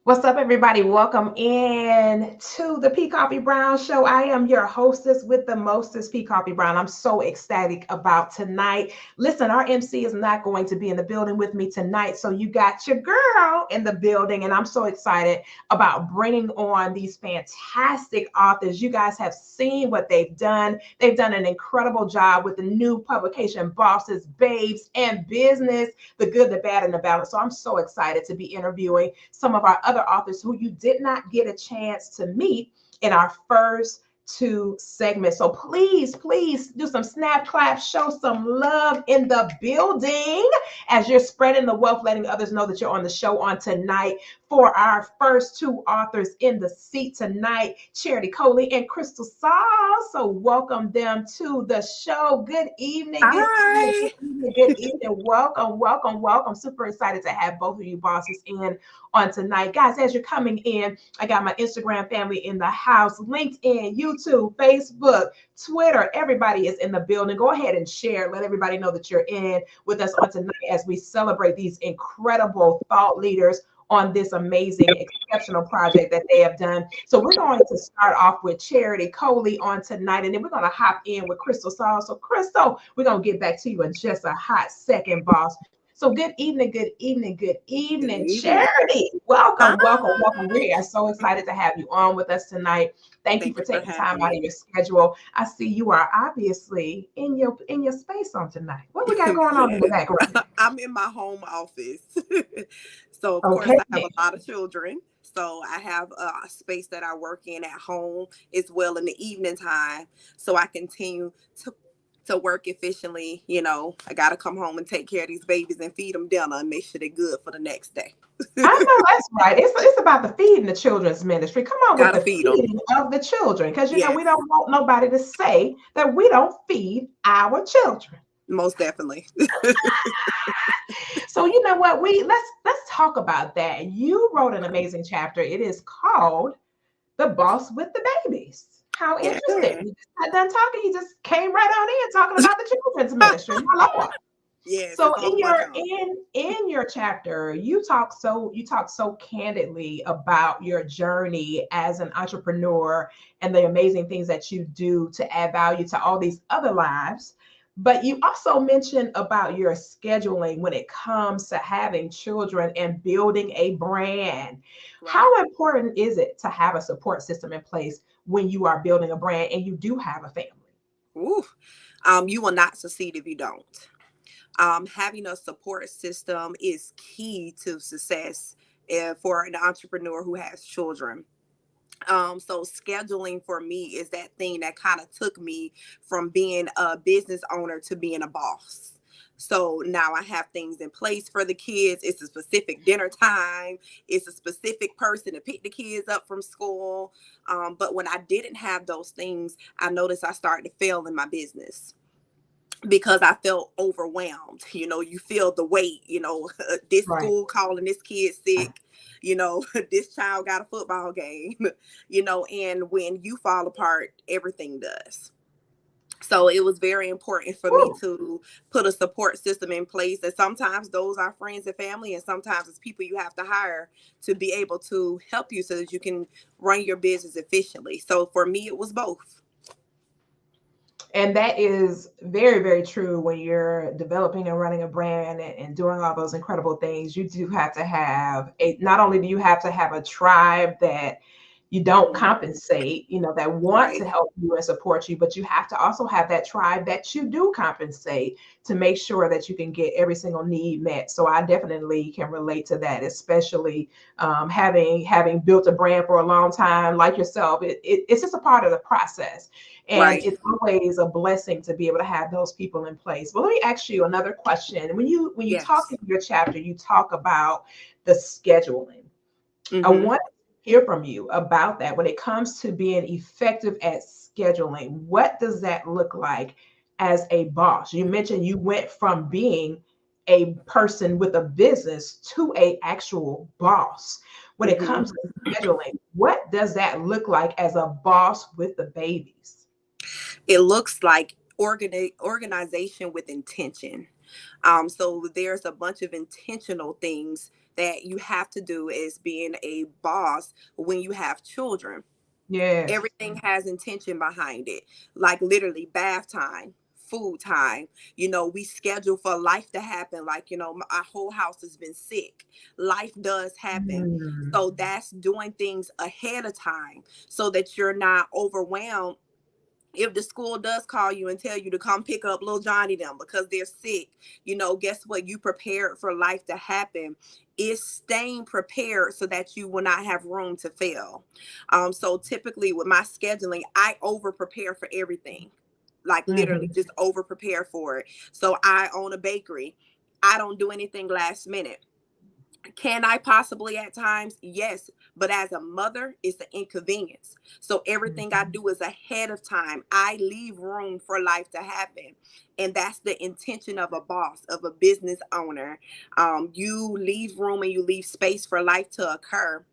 What's up, everybody? Welcome in to the P. Coffee Brown Show. I am your hostess with the mostest, P. Coffee Brown. I'm so ecstatic about tonight. Listen, our MC is not going to be in the building with me tonight, so you got your girl in the building, and I'm so excited about bringing on these fantastic authors. You guys have seen what they've done. They've done an incredible job with the new publication, Bosses, Babes, and Business, the good, the bad, and the balance. So I'm so excited to be interviewing some of our other authors who you did not get a chance to meet in our first two segments. So please do some snap claps, show some love in the building as you're spreading the wealth, letting others know that you're on the show on tonight. For our first two authors in the seat tonight, Charity Coley and Crystal Saul. So welcome them to the show. Good evening. Hi. Good evening. Welcome. Super excited to have both of you bosses in on tonight. Guys, as you're coming in, I got my Instagram family in the house, LinkedIn, YouTube, Facebook, Twitter. Everybody is in the building. Go ahead and share. Let everybody know that you're in with us on tonight as we celebrate these incredible thought leaders on this amazing, exceptional project that they have done. So we're going to start off with Charity Coley on tonight, and then we're going to hop in with Crystal Saul. So Crystal, we're going to get back to you in just a hot second, boss. So good evening, Charity. Welcome. We are so excited to have you on with us tonight. Thank you for taking time out of your schedule. I see you are obviously in your space on tonight. What we got going on in the background? I'm in my home office. So of course I have a lot of children. So I have a space that I work in at home as well in the evening time. So I continue to work efficiently. You know, I got to come home and take care of these babies and feed them dinner and make sure they're good for the next day. I know that's right. It's about the feeding the children's ministry. Come on, with the feeding of the children, because you know we don't want nobody to say that we don't feed our children. Most definitely. So you know what? Let's talk about that. You wrote an amazing chapter. It is called "The Boss with the Babies." How interesting! You just got done talking. You just came right on in talking about the children's ministry. My Lord. Yes. So in your chapter, you talk so candidly about your journey as an entrepreneur and the amazing things that you do to add value to all these other lives. But you also mentioned about your scheduling when it comes to having children and building a brand. Right. How important is it to have a support system in place when you are building a brand and you do have a family? Ooh. You will not succeed if you don't. Having a support system is key to success for an entrepreneur who has children. So scheduling for me is that thing that kind of took me from being a business owner to being a boss. So now I have things in place for the kids. It's a specific dinner time. It's a specific person to pick the kids up from school. But when I didn't have those things, I noticed I started to fail in my business because I felt overwhelmed. You feel the weight, this Right. school calling this kid sick, this child got a football game, and when you fall apart, everything does. So it was very important for me Woo. to put a support system in place. And sometimes those are friends and family, and sometimes it's people you have to hire to be able to help you so that you can run your business efficiently. So for me, it was both. And that is very, very true when you're developing and running a brand and doing all those incredible things. You do have to have not only do you have to have a tribe that you don't Mhm. compensate, that want to Right, help you and support you, but you have to also have that tribe that you do compensate to make sure that you can get every single need met. So I definitely can relate to that, especially having built a brand for a long time, like yourself. It's just a part of the process, and right. it's always a blessing to be able to have those people in place. Well, let me ask you another question. When you talk Yes. in your chapter, you talk about the scheduling. I Hmm. want to hear from you about that. When it comes to being effective at scheduling, what does that look like as a boss? You mentioned you went from being a person with a business to a actual boss. When it Hmm. comes to scheduling, what does that look like as a boss with the babies? It looks like organization with intention. So there's a bunch of intentional things that you have to do as being a boss when you have children. Yes. Everything has intention behind it, like literally bath time, food time. We schedule for life to happen. Like, our whole house has been sick. Life does happen. Mm. So that's doing things ahead of time so that you're not overwhelmed if the school does call you and tell you to come pick up little Johnny them because they're sick. Guess what? You prepared for life to happen. Is staying prepared so that you will not have room to fail. So typically with my scheduling, I over prepare for everything. Like literally Mhm. just over prepare for it. So I own a bakery. I don't do anything last minute. Can I possibly at times? Yes. But as a mother, it's an inconvenience. So everything I Mhm. do is ahead of time. I leave room for life to happen. And that's the intention of a boss, of a business owner. You leave room and you leave space for life to occur.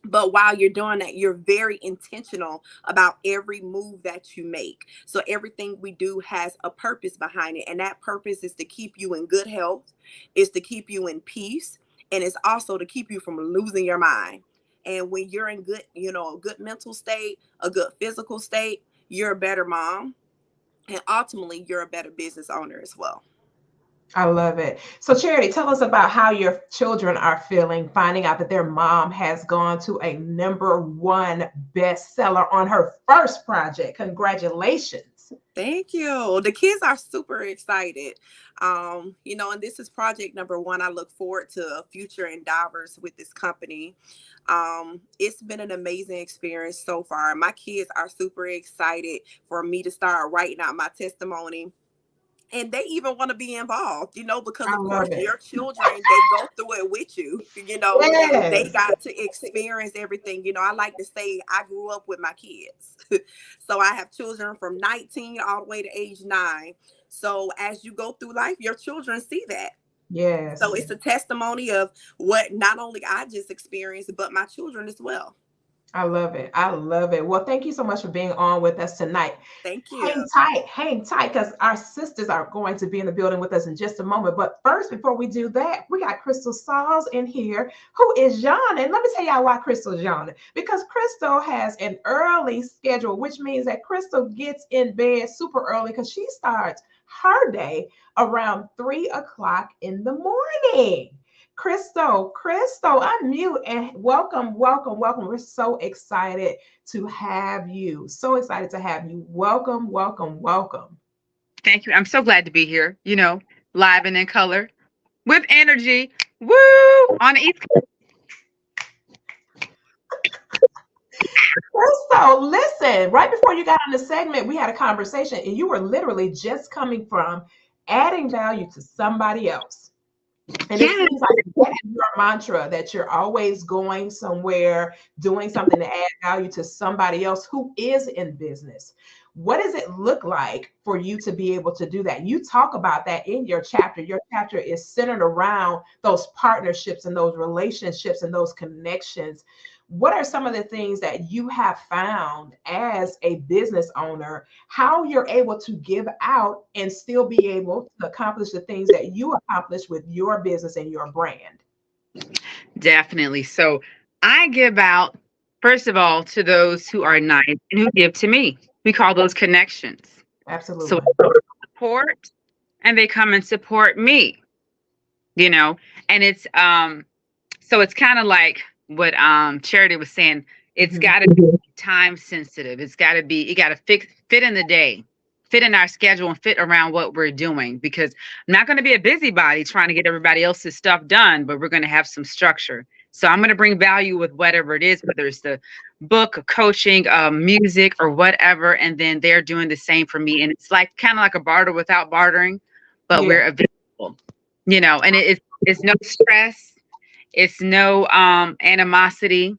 But while you're doing that, you're very intentional about every move that you make. So everything we do has a purpose behind it, and that purpose is to keep you in good health, is to keep you in peace, and it's also to keep you from losing your mind. And when you're in good, a good mental state, a good physical state, you're a better mom, and ultimately you're a better business owner as well. I love it. So, Charity, tell us about how your children are feeling finding out that their mom has gone to a number 1 bestseller on her first project. Congratulations. Thank you. The kids are super excited. And this is project number 1. I look forward to future endeavors with this company. It's been an amazing experience so far. My kids are super excited for me to start writing out my testimony, and they even want to be involved, because I of course love it. your children, they go through it with you. They Yes. got to experience everything. I like to say I grew up with my kids. So I have children from 19 all the way to age 9. So as you go through life, your children see that. So Yes. it's a testimony of what not only I just experienced, but my children as well. I love it. I love it. Well, thank you so much for being on with us tonight. Thank you. Hang tight, because our sisters are going to be in the building with us in just a moment. But first, before we do that, we got Crystal Saws in here, who is yawning. And let me tell y'all why Crystal's yawning. Because Crystal has an early schedule, which means that Crystal gets in bed super early because she starts her day around 3 o'clock in the morning. Crystal, unmute and welcome, welcome, welcome. We're so excited to have you. So excited to have you. Welcome, welcome, welcome. Thank you. I'm so glad to be here, live and in color with energy. Woo! On the East So listen, right before you got on the segment, we had a conversation and you were literally just coming from adding value to somebody else. And it Coast. seems like that is your mantra, that you're always going somewhere, doing something to add value to somebody else who is in business. What does it look like for you to be able to do that? You talk about that in your chapter. Your chapter is centered around those partnerships and those relationships and those connections. What are some of the things that you have found as a business owner, how you're able to give out and still be able to accomplish the things that you accomplish with your business and your brand? Definitely. So I give out, first of all, to those who are nice and who give to me. We call those connections. So Absolutely. support, and they come and support me, you know, and so it's kind of like what Charity was saying. It's Mhm. got to be time sensitive. It got to fit in the day, fit in our schedule, and fit around what we're doing. Because I'm not going to be a busybody trying to get everybody else's stuff done, but we're going to have some structure. So I'm going to bring value with whatever it is, whether it's the book, coaching, music, or whatever, and then they're doing the same for me. And it's like kind of like a barter without bartering, but we're Yeah. available, and it's no stress, it's no animosity,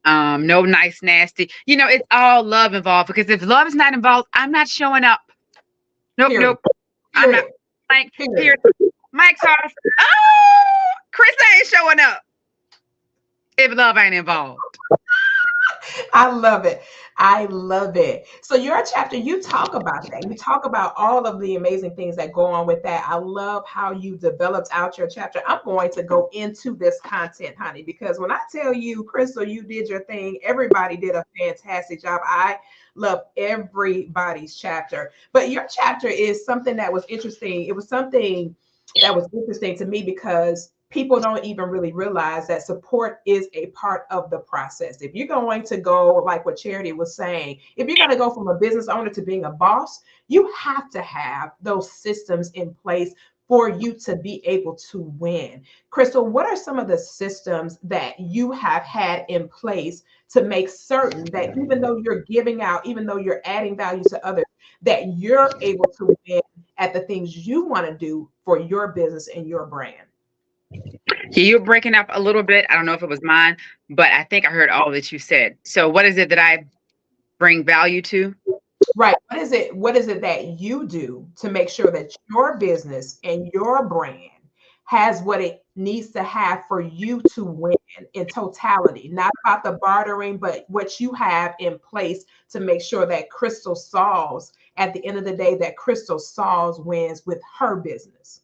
no nice nasty. It's all love involved, because if love is not involved, I'm not showing up. Nope, Period. nope. I'm not Period. like Period. here. Mike's off. Oh, Chris ain't showing up if love ain't involved. I love it. I love it. So your chapter, you talk about that. You talk about all of the amazing things that go on with that. I love how you developed out your chapter. I'm going to go into this content, honey, because when I tell you, Crystal, you did your thing. Everybody did a fantastic job. I love everybody's chapter. But your chapter is something that was interesting. It was something that was interesting to me because people don't even really realize that support is a part of the process. If you're going to go, like what Charity was saying, if you're going to go from a business owner to being a boss, you have to have those systems in place for you to be able to win. Crystal, what are some of the systems that you have had in place to make certain that even though you're giving out, even though you're adding value to others, that you're able to win at the things you want to do for your business and your brand? Yeah, you're breaking up a little bit. I don't know if it was mine, but I think I heard all that you said. So what is it that I bring value to? Right. What is it that you do to make sure that your business and your brand has what it needs to have for you to win in totality? Not about the bartering, but what you have in place to make sure that Crystal Sauls, at the end of the day, that Crystal Sauls wins with her business.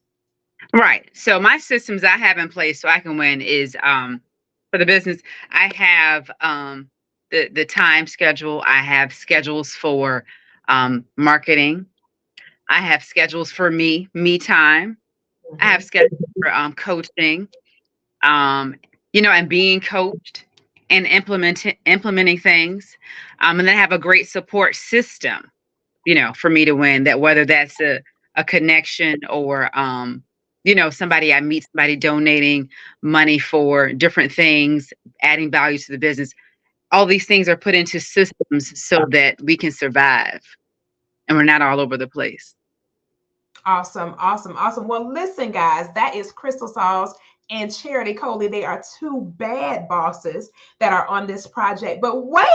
Right. So my systems I have in place so I can win is for the business. I have the time schedule. I have schedules for marketing. I have schedules for me time. I have Mhm. schedules for coaching. Um, and being coached and implementing things. And then I have a great support system, for me to win, that whether that's a connection or, somebody I meet, somebody donating money for different things, adding value to the business. All these things are put into systems so that we can survive and we're not all over the place. Awesome, awesome, awesome. Well, listen, guys, that is Crystal Sauls and Charity Coley. They are two bad bosses that are on this project. But wait,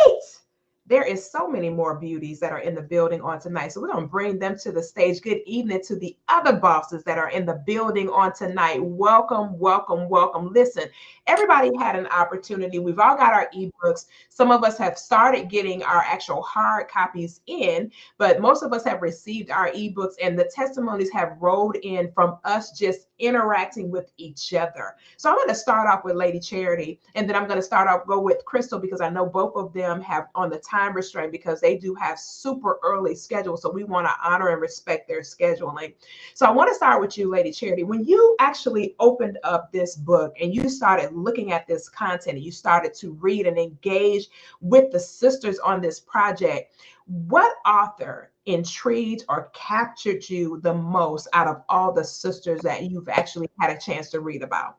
there is so many more beauties that are in the building on tonight. So we're going to bring them to the stage. Good evening to the other bosses that are in the building on tonight. Welcome, welcome, welcome. Listen, everybody had an opportunity. We've all got our ebooks. Some of us have started getting our actual hard copies in, but most of us have received our ebooks, and the testimonies have rolled in from us just interacting with each other. So I'm going to start off with Lady Charity, and then I'm going to go with Crystal, because I know both of them have on the time restraint because they do have super early schedules. So we want to honor and respect their scheduling. So I want to start with you, Lady Charity. When you actually opened up this book and you started looking at this content and you started to read and engage with the sisters on this project, what author intrigued or captured you the most out of all the sisters that you've actually had a chance to read about?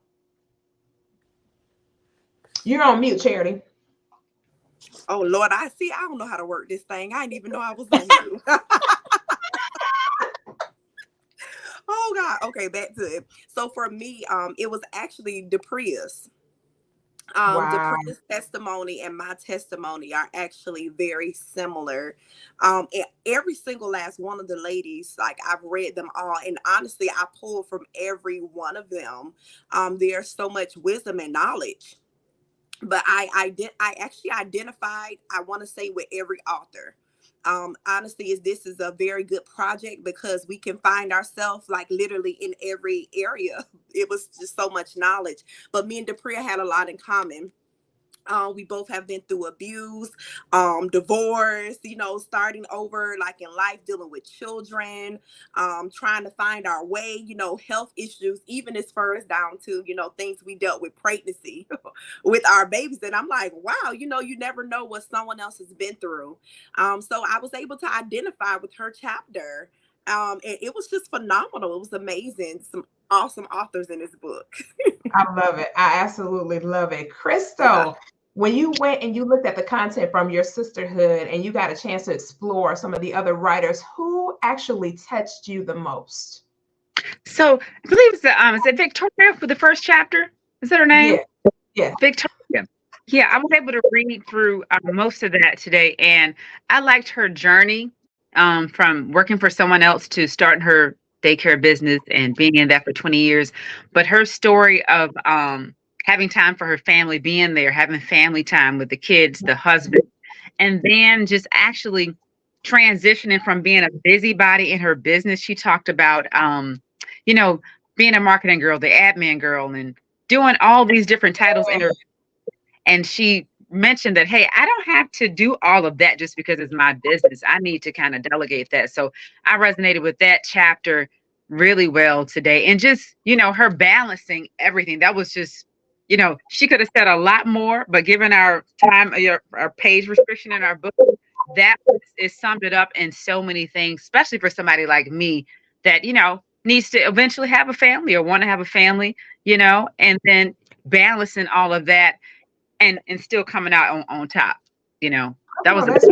You're on mute, Charity. Oh Lord, I see. I don't know how to work this thing. I didn't even know I was on mute. Oh God. Okay, back to it. So for me, it was actually Depria's. Wow. Depria's testimony and my testimony are actually very similar. And every single last one of the ladies, like I've read them all, and honestly, I pull from every one of them. There's so much wisdom and knowledge. But I actually identified, I want to say, with every author. Honestly, is this is a very good project because we can find ourselves like literally in every area. It was just so much knowledge. But me and Depria had a lot in common. We both have been through abuse, divorce, starting over like in life, dealing with children, trying to find our way, health issues, even as far as down to, things we dealt with pregnancy with our babies. And I'm like, wow, you never know what someone else has been through. So I was able to identify with her chapter. And it was just phenomenal. It was amazing. Some awesome authors in this book. I love it. I absolutely love it. Yeah. Crystal, when you went and you looked at the content from your sisterhood and you got a chance to explore some of the other writers, who actually touched you the most? So I believe it's is it Victoria for the first chapter? Is that her name? Yeah, yeah. Victoria. Yeah, I was able to read through most of that today, and I liked her journey from working for someone else to starting her daycare business and being in that for 20 years. But her story of having time for her family, being there, having family time with the kids, the husband, and then just actually transitioning from being a busybody in her business. She talked about, you know, being a marketing girl, the admin girl, and doing all these different titles in her, and she mentioned that, hey, I don't have to do all of that just because it's my business. I need to kind of delegate that. So I resonated with that chapter really well today. And just, her balancing everything. That was just, she could have said a lot more, but given our time, our page restriction in our book, that is summed it up in so many things, especially for somebody like me that, needs to eventually have a family or want to have a family, and then balancing all of that and still coming out on top. That Oh, was a that's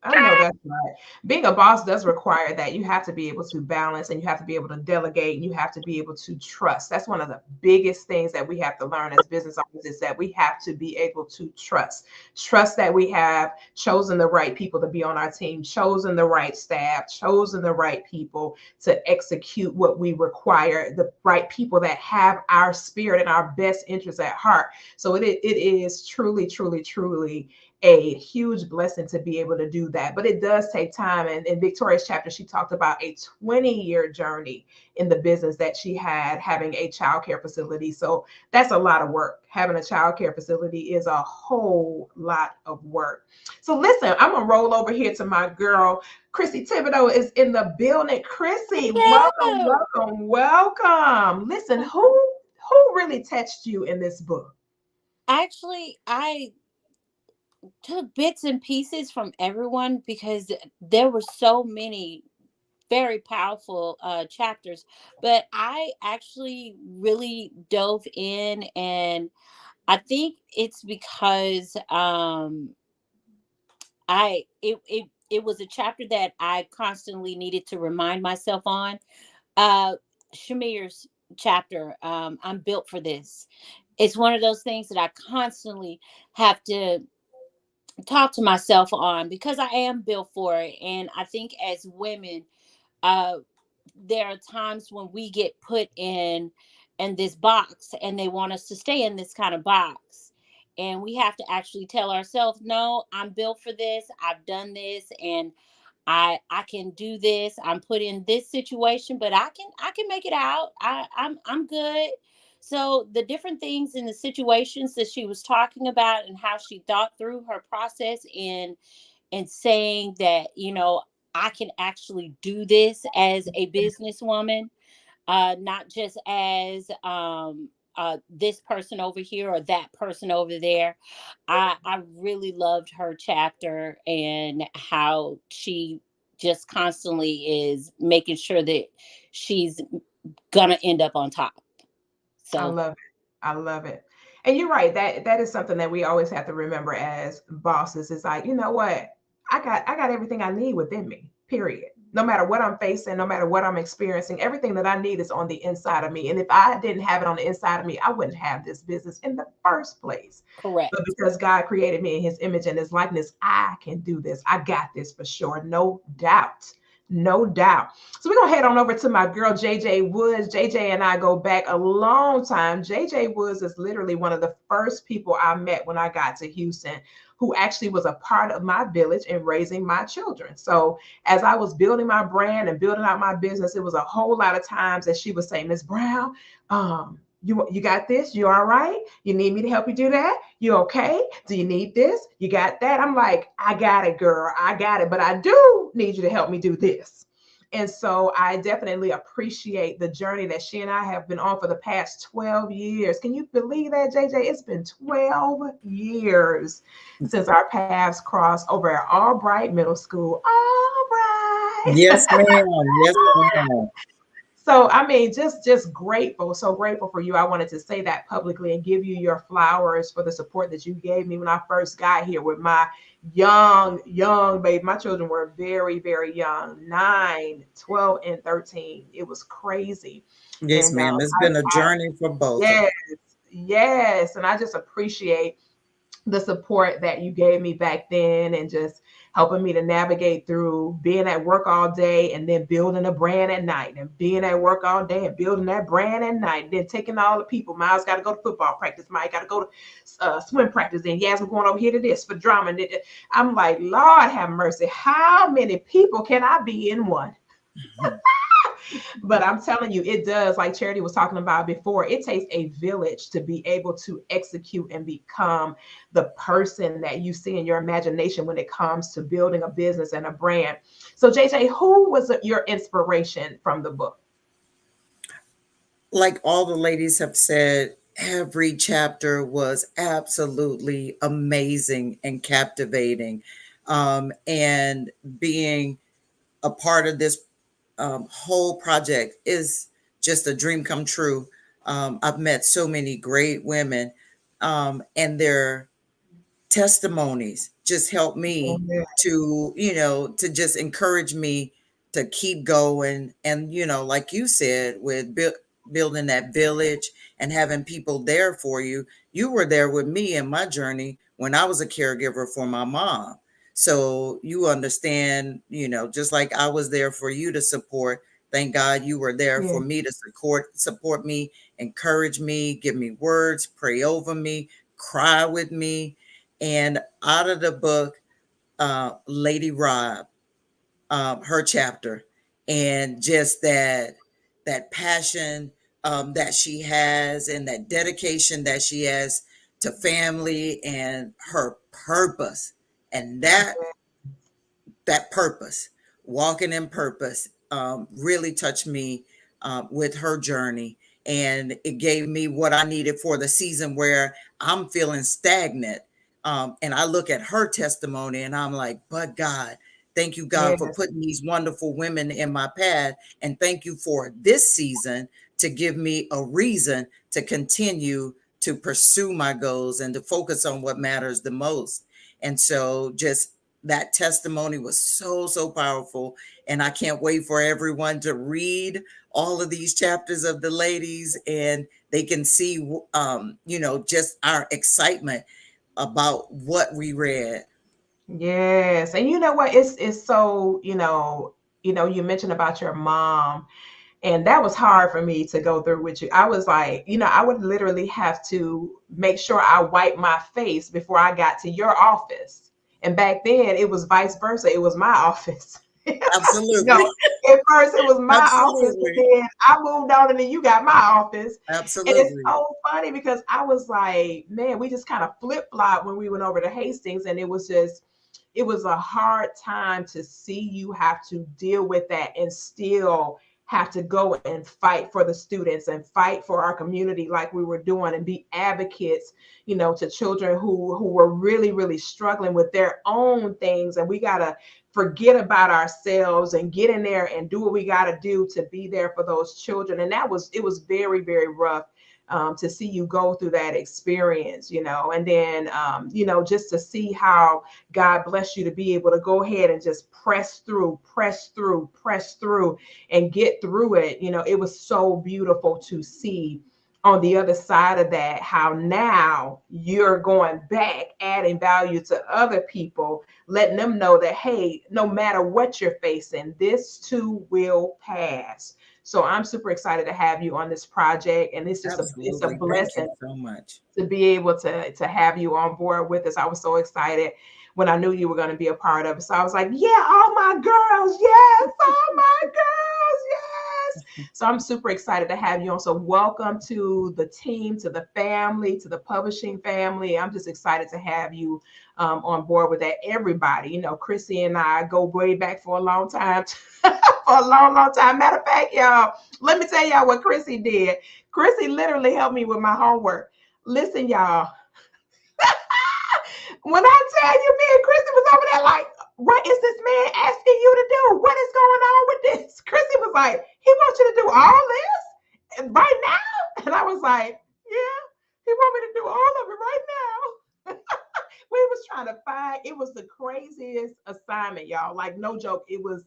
I know that's right. Being a boss does require that you have to be able to balance and you have to be able to delegate and you have to be able to trust. That's one of the biggest things that we have to learn as business owners is that we have to be able to trust. Trust that we have chosen the right people to be on our team, chosen the right staff, chosen the right people to execute what we require, the right people that have our spirit and our best interests at heart. So it is truly, truly, truly a huge blessing to be able to do that. But it does take time. And in Victoria's chapter, she talked about a 20-year journey in the business that she had having a childcare facility. So that's a lot of work. Having a childcare facility is a whole lot of work. So listen, I'm gonna roll over here to my girl. Chrissy Thibodeau is in the building. Chrissy, welcome, Hello. welcome, welcome. Listen, who really touched you in this book? Actually, I took bits and pieces from everyone because there were so many very powerful chapters. But I actually really dove in, and I think it's because it was a chapter that I constantly needed to remind myself on. Uh, Shamir's chapter, I'm built for this. It's one of those things that I constantly have to talk to myself on because I am built for it. And I think as women, uh, there are times when we get put in this box and they want us to stay in this kind of box. And we have to actually tell ourselves, no, I'm built for this. I've done this. And I can do this. I'm put in this situation, but I can make it out. I'm good. So the different things in the situations that she was talking about and how she thought through her process and saying that, I can actually do this as a businesswoman, not just as this person over here or that person over there. I really loved her chapter and how she just constantly is making sure that she's gonna end up on top. I So love it. I love it. And you're right. That is something that we always have to remember as bosses. It's like, you know what? I got everything I need within me. Period. No matter what I'm facing, no matter what I'm experiencing, everything that I need is on the inside of me. And if I didn't have it on the inside of me, I wouldn't have this business in the first place. correct. But because God created me in his image and his likeness, I can do this. I got this for sure. No doubt. No doubt. So we're gonna head on over to my girl JJ Woods. JJ and I go back a long time. JJ Woods is literally one of the first people I met when I got to Houston, who actually was a part of my village in raising my children. So as I was building my brand and building out my business, it was a whole lot of times that she would say, Miss Brown, you got this? You all right? You need me to help you do that? You okay? Do you need this? You got that? I'm like, I got it, girl. I got it. But I do need you to help me do this. And so I definitely appreciate the journey that she and I have been on for the past 12 years. Can you believe that, JJ? It's been 12 years since our paths crossed over at Albright Middle School. Albright. Yes, ma'am. Yes, ma'am. So I mean, just grateful, so grateful for you. I wanted to say that publicly and give you your flowers for the support that you gave me when I first got here with my young baby. My children were very, very young, 9, 12, and 13. It was crazy. Yes, And ma'am. It's been a journey for both of us. yes, yes. And I just appreciate the support that you gave me back then and just helping me to navigate through being at work all day and then building a brand at night and being at work all day and building that brand at night. Then taking all the people. Miles got to go to football practice. Mike got to go to swim practice. And yes, we're going over here to this for drama. And I'm like, Lord have mercy. How many people can I be in one? But I'm telling you, it does, like Charity was talking about before, it takes a village to be able to execute and become the person that you see in your imagination when it comes to building a business and a brand. So, JJ, who was your inspiration from the book? Like all the ladies have said, every chapter was absolutely amazing and captivating. And being a part of this whole project is just a dream come true. I've met so many great women, and their testimonies just help me to, to just encourage me to keep going. And, like you said, with building that village and having people there for you, you were there with me in my journey when I was a caregiver for my mom. So you understand, just like I was there for you to support, thank God you were there Yeah. for me to support me, encourage me, give me words, pray over me, cry with me. And out of the book, Lady Rob, her chapter, and just that passion that she has, and that dedication that she has to family, and her purpose, and that purpose, walking in purpose, really touched me with her journey. And it gave me what I needed for the season where I'm feeling stagnant. And I look at her testimony and I'm like, but God, thank you, God, for Yes. putting these wonderful women in my path. And thank you for this season to give me a reason to continue to pursue my goals and to focus on what matters the most. And so just that testimony was so, so powerful. And I can't wait for everyone to read all of these chapters of the ladies, and they can see, just our excitement about what we read. Yes. And you know what? It's so, you mentioned about your mom. And that was hard for me to go through with you. I was like, I would literally have to make sure I wiped my face before I got to your office. And back then it was vice versa. It was my office. Absolutely. No, at first it was my office, and Absolutely. then I moved on, and then you got my office. And it's Absolutely. so funny because I was like, man, we just kind of flip flop when we went over to Hastings, and it was a hard time to see you have to deal with that and still have to go and fight for the students and fight for our community like we were doing and be advocates, to children who were really struggling with their own things. And we gotta forget about ourselves and get in there and do what we got to do to be there for those children. And it was very rough, to see you go through that experience, and then, just to see how God bless you to be able to go ahead and just press through and get through it. It was so beautiful to see on the other side of that, how now you're going back, adding value to other people, letting them know that, hey, no matter what you're facing, this too will pass. So I'm super excited to have you on this project, and it's a Absolutely. Thank you blessing so much. to be able to have you on board with us. I was so excited when I knew you were going to be a part of it. So I was like, yeah, all my girls, yes, all my girls, yes. So I'm super excited to have you on. So welcome to the team, to the family, to the publishing family. I'm just excited to have you on board with that. Everybody, Chrissy and I go way back for a long time. For a long time. Matter of fact, y'all, let me tell y'all what Chrissy did. Chrissy literally helped me with my homework. Listen, y'all, when I tell you, me and Chrissy was over there like, what is this man asking you to do? What is going on with this? Chrissy was like, he wants you to do all this right now? And I was like, yeah, he want me to do all of it right now. We was trying to find, it was the craziest assignment, y'all. Like, no joke, it was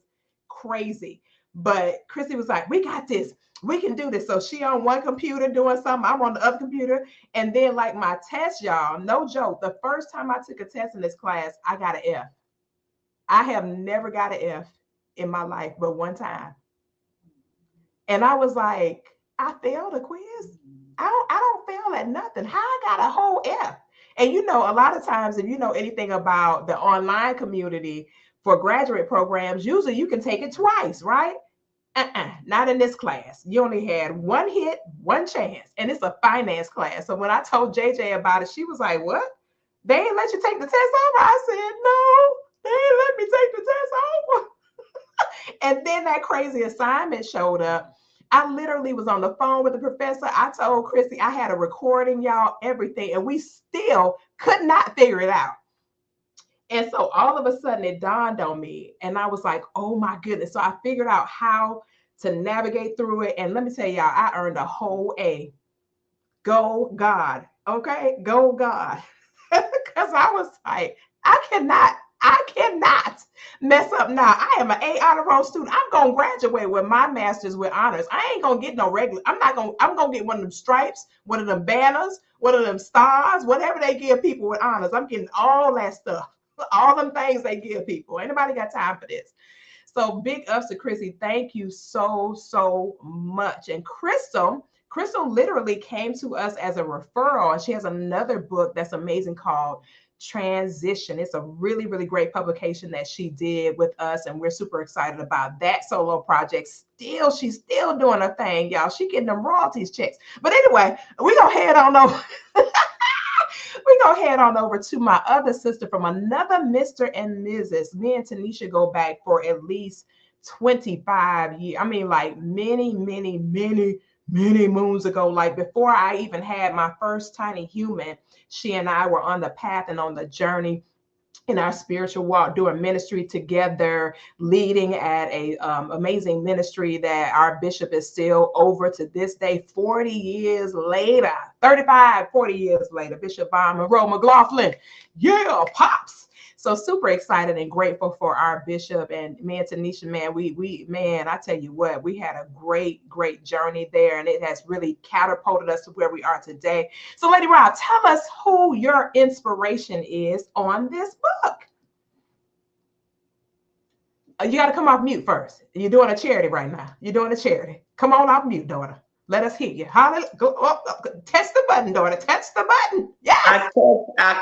crazy. But Chrissy was like, we got this. We can do this. So she on one computer doing something, I'm on the other computer. And then like my test, y'all, no joke. The first time I took a test in this class, I got an F. I have never got an F in my life, but one time. And I was like, I failed a quiz. I don't fail at nothing. How I got a whole F? And a lot of times, if you know anything about the online community for graduate programs, usually you can take it twice, right? Not in this class. You only had one hit, one chance, and it's a finance class. So when I told JJ about it, she was like, "What? They ain't let you take the test over?" I said, "No, they ain't let me take the test over." And then that crazy assignment showed up. I literally was on the phone with the professor. I told Chrissy I had a recording, y'all, everything, and we still could not figure it out. And so all of a sudden it dawned on me, and I was like, oh my goodness. So I figured out how to navigate through it. And let me tell y'all, I earned a whole A. Go God. Okay. Go God. Because I was like, I cannot mess up now. I am an A honor roll student. I'm gonna graduate with my master's with honors. I ain't gonna get no regular. I'm gonna get one of them stripes, one of them banners, one of them stars, whatever they give people with honors. I'm getting all that stuff. All them things they give people. Anybody got time for this? So big ups to Chrissy. Thank you so much. And Crystal literally came to us as a referral, and she has another book that's amazing called Transition. It's a really great publication that she did with us, and we're super excited about that solo project. She's still doing her thing, y'all. She getting them royalties checks. But anyway, we gonna head on over. We gonna head on over to my other sister from another Mr. and Mrs. Me and Tanisha go back for at least 25 years. I mean, like many moons ago. Like before I even had my first tiny human, she and I were on the path and on the journey in our spiritual walk, doing ministry together, leading at a amazing ministry that our bishop is still over to this day, 40 years later, 35, 40 years later, Bishop Von Monroe McLaughlin. Yeah, pops. So super excited and grateful for our bishop, and me and Tanisha, man, man, I tell you what, we had a great journey there, and it has really catapulted us to where we are today. So Lady Rob, tell us who your inspiration is on this book. You got to come off mute first. You're doing a charity right now. You're doing a charity. Come on off mute, daughter. Let us hear you. Hallelujah. Go, test the button, daughter. Test the button. Yes. I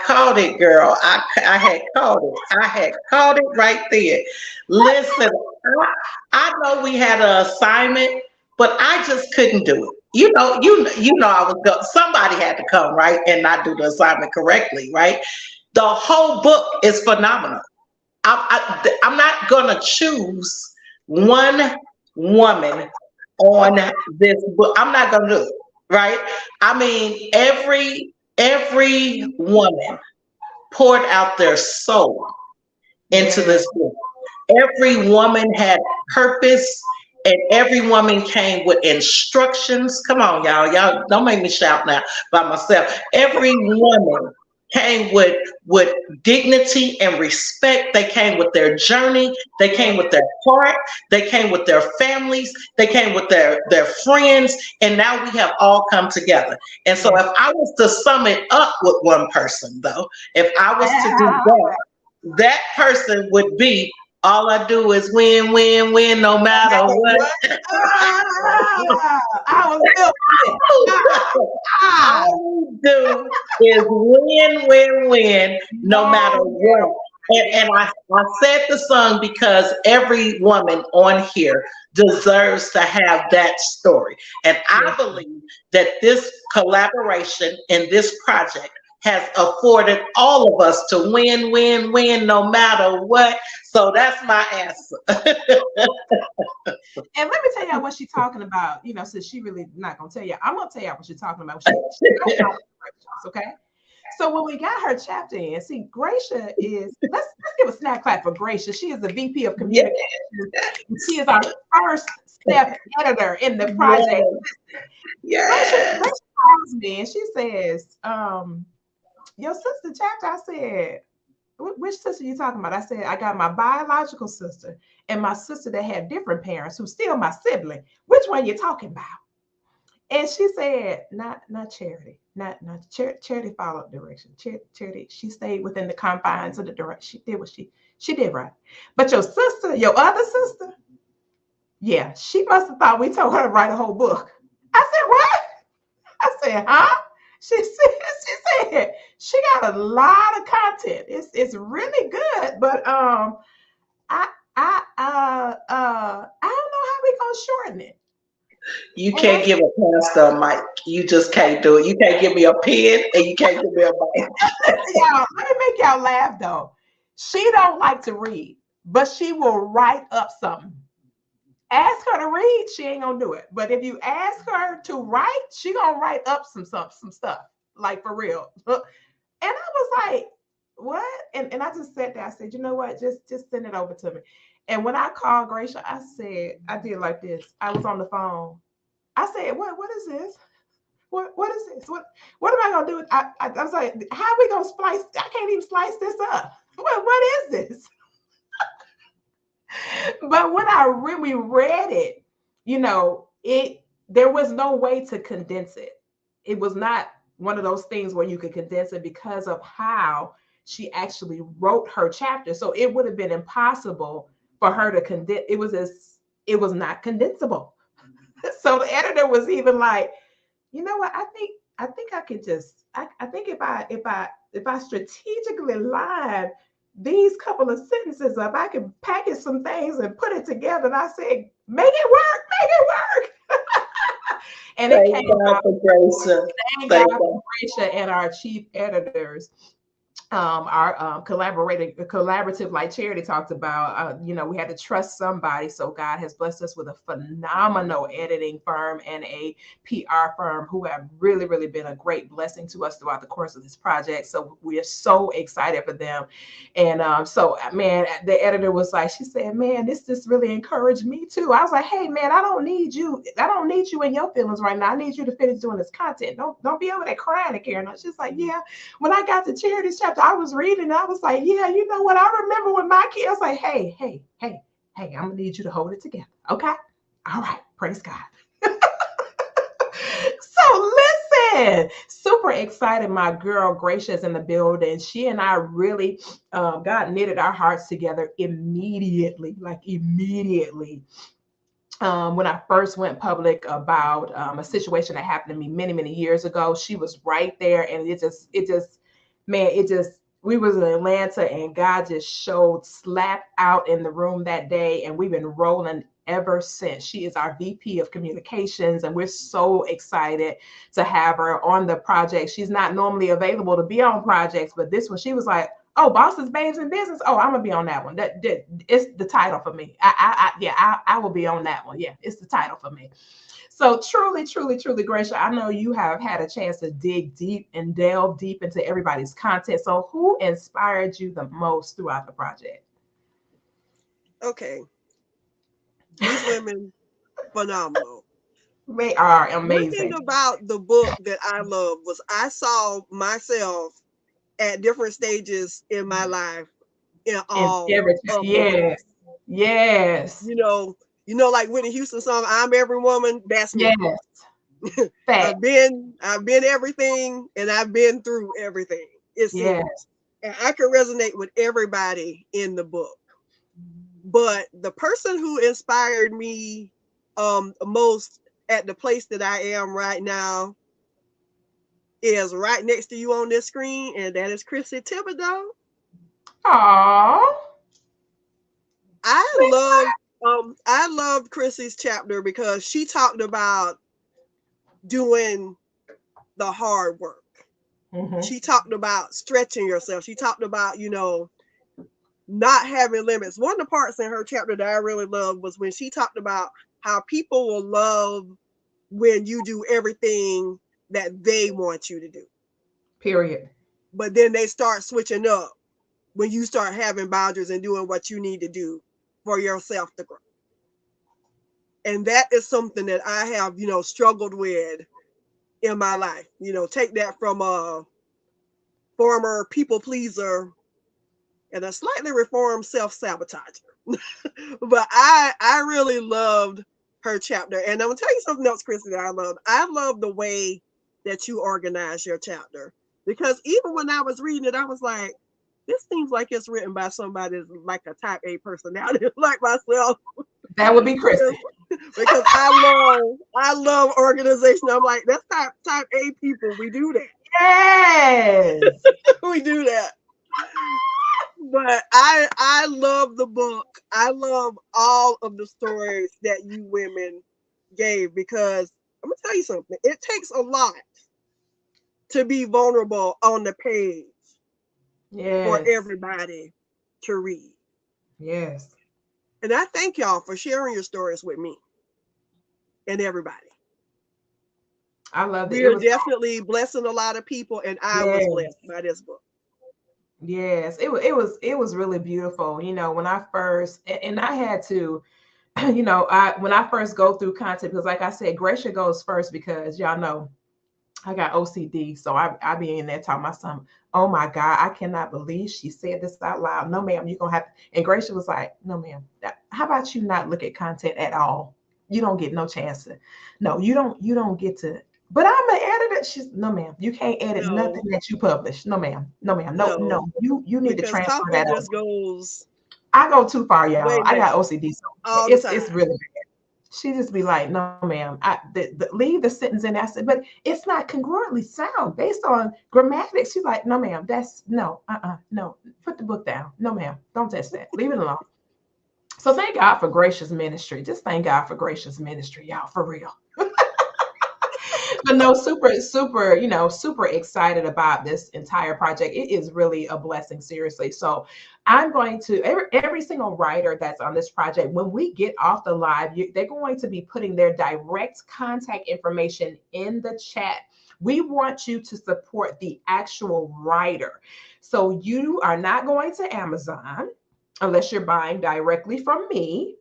called it, girl. I had called it. I had called it right there. Listen, I know we had an assignment, but I just couldn't do it. You know, I was somebody had to come, right, and not do the assignment correctly, right? The whole book is phenomenal. I'm not gonna choose one woman on this book. I'm not gonna do it, right? I mean, every woman poured out their soul into this book. Every woman had purpose, and every woman came with instructions. Come on, y'all. Y'all don't make me shout now by myself. Every woman came with dignity and respect. They came with their journey. They came with their heart. They came with their families. They came with their friends. And now we have all come together. And so if I was to sum it up with one person, though, if I was to do that, that person would be, all I do is win, win, win, no matter what. I was All we do is win, win, win, no matter what. And I said the song because every woman on here deserves to have that story. And I believe that this collaboration and this project has afforded all of us to win, win, win, no matter what. So that's my answer. And let me tell y'all what she's talking about. You know, since she really not gonna tell you, I'm gonna tell y'all what she's talking about. Okay. So when we got her chapter in, see, Gracia is, let's give a snap clap for Gracia. She is the VP of Communications. She is our first step editor in the project. Gracia calls me and she says, your sister chapter, I said, which sister you talking about? I said, I got my biological sister and my sister that had different parents who's still my sibling. Which one you talking about? And she said, not Charity. Not Charity followed direction. Charity, she stayed within the confines of the direction. She did what she did right. But your sister, your other sister, yeah, she must have thought we told her to write a whole book. I said, what? I said, huh? She said she got a lot of content. It's really good, but I don't know how we gonna shorten it. You can't give a pastor a mic. You just can't do it. You can't give me a pen and you can't give me a mic. Y'all, let me make y'all laugh though. She don't like to read, but she will write up something. Ask her to read, she ain't gonna do it. But if you ask her to write, she gonna write up some stuff, like for real. And I was like, what? And I just sat there. I said, you know what? Just send it over to me. And when I called Gracia, I said, I did like this. I was on the phone. I said, what is this? What is this? What am I gonna do with? I was like, how are we gonna splice? I can't even slice this up. What is this? But when we read it, you know, there was no way to condense it. It was not one of those things where you could condense it because of how she actually wrote her chapter. So it would have been impossible for her to condense. It was not condensable. So the editor was even like, you know what? I think I could just. I think if I strategically line these couple of sentences up, I can package some things and put it together. And I said, make it work. And it came out for Gracia. Thank God for Gracia and our chief editors. Our collaborative, like Charity talked about, you know, we had to trust somebody. So God has blessed us with a phenomenal editing firm and a PR firm who have really, really been a great blessing to us throughout the course of this project. So we are so excited for them. And so, man, the editor was like, she said, man, this just really encouraged me too. I was like, hey, man, I don't need you in your feelings right now. I need you to finish doing this content. Don't be over there crying and Karen. She's like, yeah, when I got to Charity's chapter, I was reading and I was like, yeah, you know what? I remember when my kids, I was like, hey, I'm gonna need you to hold it together. Okay. All right. Praise God. So listen, super excited. My girl Gracia's in the building. She and I really, God knitted our hearts together immediately, like immediately. when I first went public about a situation that happened to me many, many years ago. She was right there, and man, we was in Atlanta, and God just showed slap out in the room that day, and we've been rolling ever since. She is our VP of communications, and we're so excited to have her on the project. She's not normally available to be on projects, but this one, she was like, oh, bosses, babes, in business. Oh, I'm gonna be on that one. That it's the title for me. I will be on that one. Yeah, it's the title for me. So truly, truly, truly, Gracia, I know you have had a chance to dig deep and delve deep into everybody's content. So who inspired you the most throughout the project? Okay, these women, phenomenal. They are One thing amazing. about the book that I love was I saw myself at different stages in my life in And all everything. of the women. Yes. Yes. You know, like Whitney Houston song, I'm every woman, that's me. Yes. Fact. I've been everything and I've been through everything. It seems. Yes. And I can resonate with everybody in the book. But the person who inspired me most at the place that I am right now is right next to you on this screen, and that is Chrissy Thibodeau. Aww. I loved Chrissy's chapter because she talked about doing the hard work. Mm-hmm. She talked about stretching yourself. She talked about, not having limits. One of the parts in her chapter that I really loved was when she talked about how people will love when you do everything that they want you to do. Period. But then they start switching up when you start having boundaries and doing what you need to do for yourself to grow. And that is something that I have, struggled with in my life. Take that from a former people pleaser and a slightly reformed self-sabotager. But I really loved her chapter. And I'm gonna tell you something else, Chrissy, that I love. I love the way that you organize your chapter. Because even when I was reading it, I was like, this seems like it's written by somebody like a type A personality like myself. That would be Chrissy. Because I love organization. I'm like, that's type A people. We do that. Yes. We do that. But I love the book. I love all of the stories that you women gave because I'm gonna tell you something. It takes a lot to be vulnerable on the page for Yes. everybody to read. Yes. And I thank y'all for sharing your stories with me and everybody. I loved it. We It are was definitely blessing a lot of people, and I was yes. blessed by this book. Yes. It was really beautiful. When I first and I had to, when I first go through content, because like I said, Gracia goes first because y'all know I got OCD. So I be in there talking about something. Oh my God, I cannot believe she said this out loud. No, ma'am, you're gonna have to. And Gracia was like, no, ma'am. How about you not look at content at all? You don't get no chance to. No, you don't get to. But I'm an editor. She's no, ma'am. You can't edit No, nothing that you publish. No, ma'am. No, ma'am. No, no, no. You need to because transfer Koffe that just over. goes I go too far, way y'all. I got left OCD, so all the it's time. really bad. She just be like, no, ma'am. Leave the sentence in there. I said, but it's not congruently sound based on grammatics. She's like, no, ma'am. That's no, no. Put the book down. No, ma'am. Don't touch that. Leave it alone. So thank God for gracious ministry. Just thank God for gracious ministry, y'all, for real. But no, super, super, super excited about this entire project. It is really a blessing, seriously. So I'm going to every single writer that's on this project, when we get off the live, they're going to be putting their direct contact information in the chat. We want you to support the actual writer. So you are not going to Amazon unless you're buying directly from me.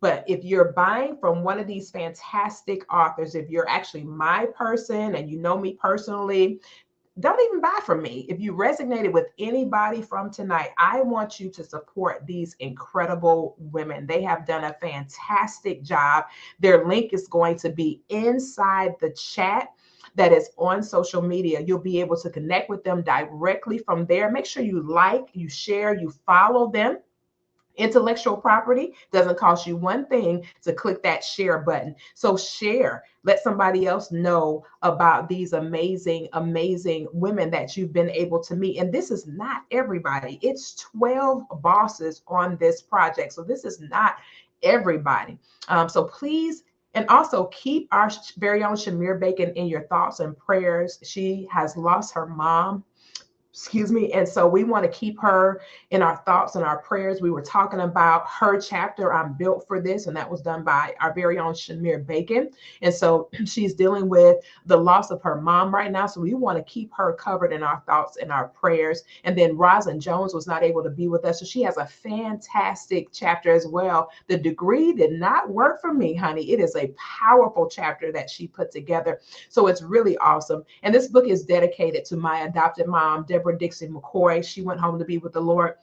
But if you're buying from one of these fantastic authors, if you're actually my person and you know me personally, don't even buy from me. If you resonated with anybody from tonight, I want you to support these incredible women. They have done a fantastic job. Their link is going to be inside the chat that is on social media. You'll be able to connect with them directly from there. Make sure you like, you share, you follow them. Intellectual property doesn't cost you one thing to click that share button. So share, let somebody else know about these amazing, amazing women that you've been able to meet. And this is not everybody. It's 12 bosses on this project. So this is not everybody. So please, and also keep our very own Shamir Bacon in your thoughts and prayers. She has lost her mom, excuse me. And so we want to keep her in our thoughts and our prayers. We were talking about her chapter, I'm Built for This, and that was done by our very own Shamir Bacon. And so she's dealing with the loss of her mom right now. So we want to keep her covered in our thoughts and our prayers. And then Rosalyn Jones was not able to be with us. So she has a fantastic chapter as well. The degree did not work for me, honey. It is a powerful chapter that she put together. So it's really awesome. And this book is dedicated to my adopted mom, Deborah Dixie McCoy. She went home to be with the Lord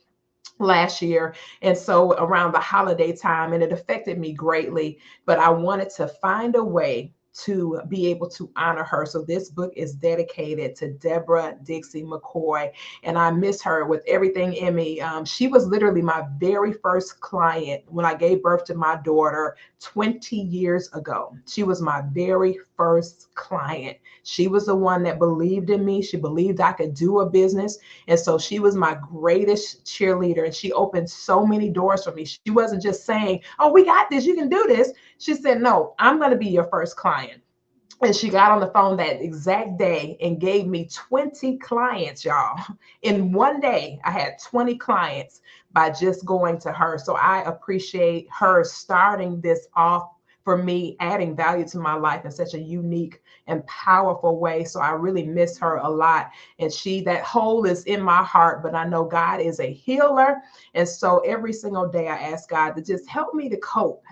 last year. And so around the holiday time, and it affected me greatly, but I wanted to find a way to be able to honor her. So this book is dedicated to Deborah Dixie McCoy, and I miss her with everything in me. She was literally my very first client when I gave birth to my daughter 20 years ago. She was my very first client. She was the one that believed in me. She believed I could do a business. And so she was my greatest cheerleader, and she opened so many doors for me. She wasn't just saying, oh, we got this, you can do this. She said, no, I'm going to be your first client. And she got on the phone that exact day and gave me 20 clients, y'all. In one day, I had 20 clients by just going to her. So I appreciate her starting this off for me, adding value to my life in such a unique and powerful way. So I really miss her a lot. And that hole is in my heart, but I know God is a healer. And so every single day I ask God to just help me to cope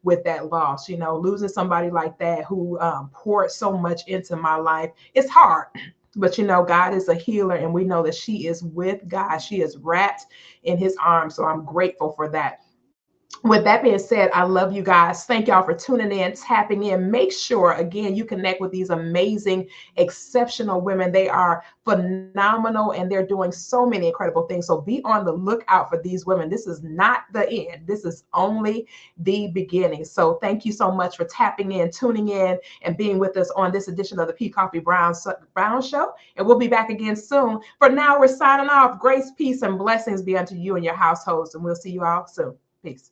with that loss. You know, losing somebody like that who poured so much into my life, it's hard. But you know, God is a healer, and we know that she is with God. She is wrapped in his arms. So I'm grateful for that. With that being said, I love you guys. Thank y'all for tuning in, tapping in. Make sure, again, you connect with these amazing, exceptional women. They are phenomenal, and they're doing so many incredible things. So be on the lookout for these women. This is not the end. This is only the beginning. So thank you so much for tapping in, tuning in, and being with us on this edition of the P. Koffe Brown Show. And we'll be back again soon. For now, we're signing off. Grace, peace, and blessings be unto you and your households. And we'll see you all soon. Peace.